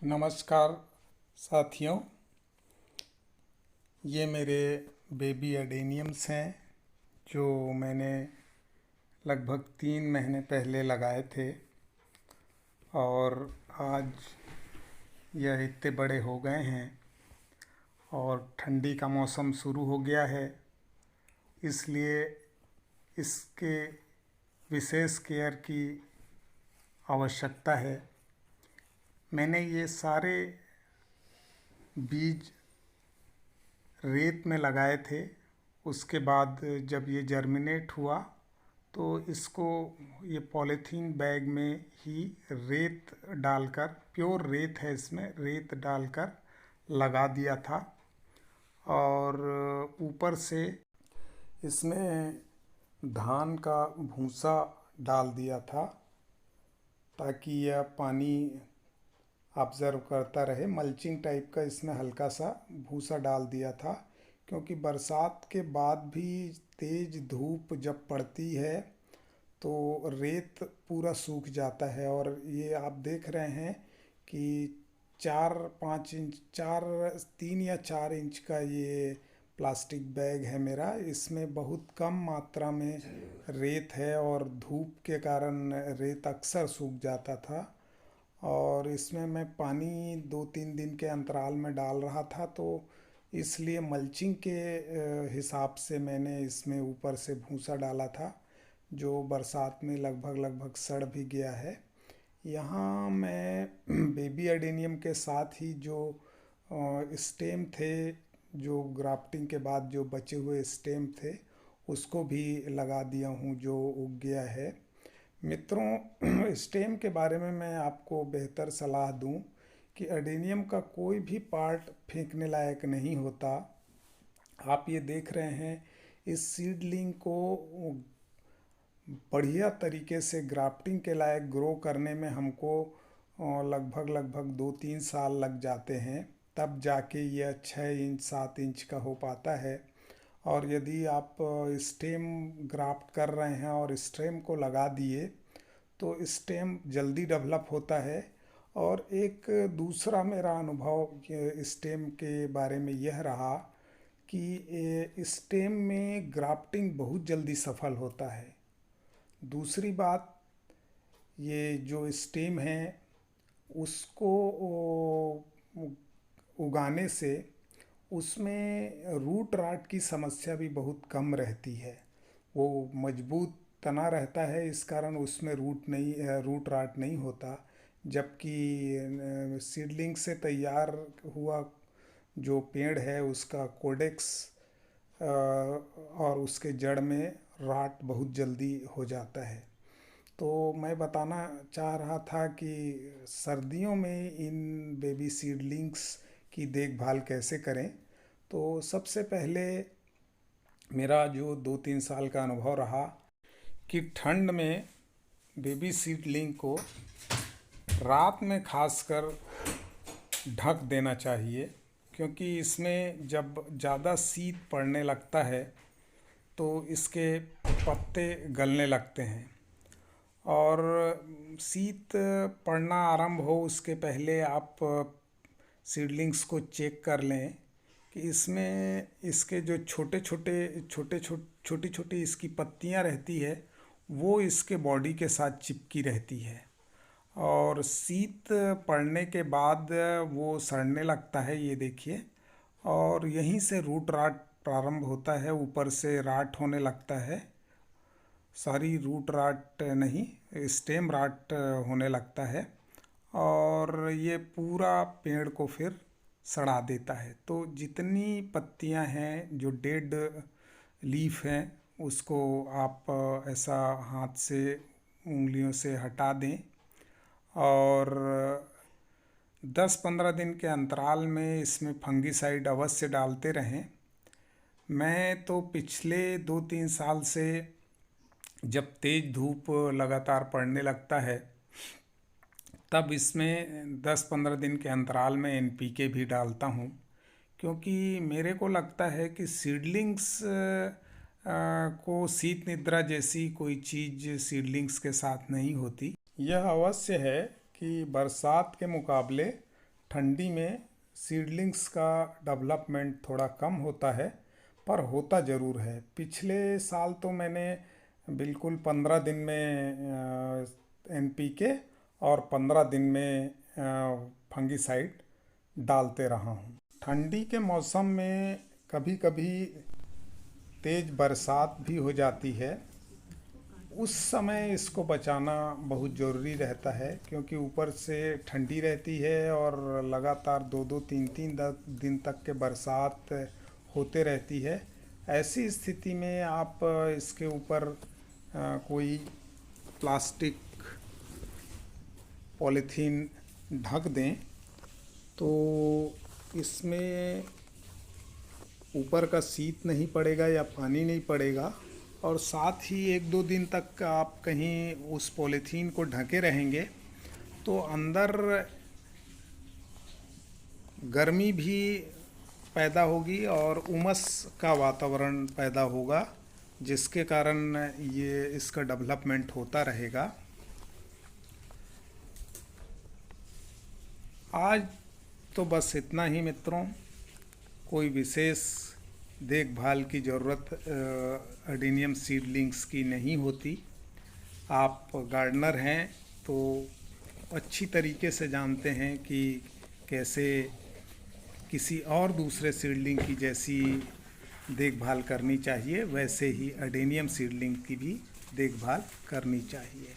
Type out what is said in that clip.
नमस्कार साथियों, ये मेरे बेबी अडेनियम्स हैं जो मैंने लगभग 3 महीने पहले लगाए थे और आज यह इतने बड़े हो गए हैं और ठंडी का मौसम शुरू हो गया है, इसलिए इसके विशेष केयर की आवश्यकता है। मैंने ये सारे बीज रेत में लगाए थे। उसके बाद जब ये जर्मिनेट हुआ तो इसको ये पॉलीथीन बैग में ही रेत डालकर, प्योर रेत है, इसमें रेत डालकर लगा दिया था और ऊपर से इसमें धान का भूसा डाल दिया था ताकि यह पानी ऑब्ज़र्व करता रहे। मल्चिंग टाइप का इसमें हल्का सा भूसा डाल दिया था, क्योंकि बरसात के बाद भी तेज़ धूप जब पड़ती है तो रेत पूरा सूख जाता है। और ये आप देख रहे हैं कि 4-5 इंच, 3 या 4 इंच का ये प्लास्टिक बैग है मेरा। इसमें बहुत कम मात्रा में रेत है और धूप के कारण रेत अक्सर सूख जाता था। और इसमें मैं पानी 2-3 दिन के अंतराल में डाल रहा था, तो इसलिए मल्चिंग के हिसाब से मैंने इसमें ऊपर से भूसा डाला था, जो बरसात में लगभग लगभग सड़ भी गया है। यहाँ मैं बेबी अडेनियम के साथ ही जो स्टेम थे, जो ग्राफ्टिंग के बाद जो बचे हुए स्टेम थे, उसको भी लगा दिया हूँ, जो उग गया है। मित्रों, स्टेम के बारे में मैं आपको बेहतर सलाह दूं कि अडेनियम का कोई भी पार्ट फेंकने लायक नहीं होता। आप ये देख रहे हैं, इस सीडलिंग को बढ़िया तरीके से ग्राफ्टिंग के लायक ग्रो करने में हमको लगभग लगभग 2-3 साल लग जाते हैं, तब जाके यह 6 इंच 7 इंच का हो पाता है। और यदि आप स्टेम ग्राफ्ट कर रहे हैं और स्टेम को लगा दिए तो स्टेम जल्दी डेवलप होता है। और एक दूसरा मेरा अनुभव स्टेम के बारे में यह रहा कि स्टेम में ग्राफ्टिंग बहुत जल्दी सफल होता है। दूसरी बात, ये जो स्टेम है उसको उगाने से उसमें रूट राट की समस्या भी बहुत कम रहती है। वो मजबूत तना रहता है, इस कारण उसमें रूट राट नहीं होता। जबकि सीडलिंग से तैयार हुआ जो पेड़ है उसका कोडेक्स और उसके जड़ में राट बहुत जल्दी हो जाता है। तो मैं बताना चाह रहा था कि सर्दियों में इन बेबी सीडलिंग्स की देखभाल कैसे करें। तो सबसे पहले मेरा जो 2-3 साल का अनुभव रहा कि ठंड में बेबी सीडलिंग को रात में खासकर ढक देना चाहिए, क्योंकि इसमें जब ज़्यादा शीत पड़ने लगता है तो इसके पत्ते गलने लगते हैं। और शीत पड़ना आरंभ हो उसके पहले आप सीडलिंग्स को चेक कर लें कि इसमें इसके जो छोटी छोटी इसकी पत्तियां रहती है वो इसके बॉडी के साथ चिपकी रहती है। और शीत पड़ने के बाद वो सड़ने लगता है, ये देखिए। और यहीं से रूट राट प्रारंभ होता है, ऊपर से राट होने लगता है। सारी रूट राट नहीं, स्टेम राट होने लगता है और ये पूरा पेड़ को फिर सड़ा देता है। तो जितनी पत्तियां हैं जो डेड लीफ हैं उसको आप ऐसा हाथ से उंगलियों से हटा दें और 10-15 दिन के अंतराल में इसमें फंगीसाइड अवश्य डालते रहें। मैं तो पिछले 2-3 साल से जब तेज़ धूप लगातार पड़ने लगता है तब इसमें 10-15 दिन के अंतराल में एनपीके भी डालता हूँ, क्योंकि मेरे को लगता है कि सीडलिंग्स को शीत निद्रा जैसी कोई चीज़ सीडलिंग्स के साथ नहीं होती। यह अवश्य है कि बरसात के मुकाबले ठंडी में सीडलिंग्स का डेवलपमेंट थोड़ा कम होता है, पर होता ज़रूर है। पिछले साल तो मैंने बिल्कुल 15 दिन में NPK और 15 दिन में फंगिसाइड डालते रहा हूँ। ठंडी के मौसम में कभी कभी तेज़ बरसात भी हो जाती है। उस समय इसको बचाना बहुत ज़रूरी रहता है, क्योंकि ऊपर से ठंडी रहती है और लगातार 2-2 3-3 दिन तक के बरसात होते रहती है। ऐसी स्थिति में आप इसके ऊपर कोई प्लास्टिक पॉलीथीन ढक दें तो इसमें ऊपर का शीत नहीं पड़ेगा या पानी नहीं पड़ेगा, और साथ ही 1-2 दिन तक आप कहीं उस पॉलीथीन को ढके रहेंगे तो अंदर गर्मी भी पैदा होगी और उमस का वातावरण पैदा होगा, जिसके कारण ये इसका डेवलपमेंट होता रहेगा। आज तो बस इतना ही मित्रों। कोई विशेष देखभाल की ज़रूरत अडेनियम सीडलिंग्स की नहीं होती। आप गार्डनर हैं तो अच्छी तरीके से जानते हैं कि कैसे किसी और दूसरे सीडलिंग की जैसी देखभाल करनी चाहिए, वैसे ही अडेनियम सीडलिंग की भी देखभाल करनी चाहिए।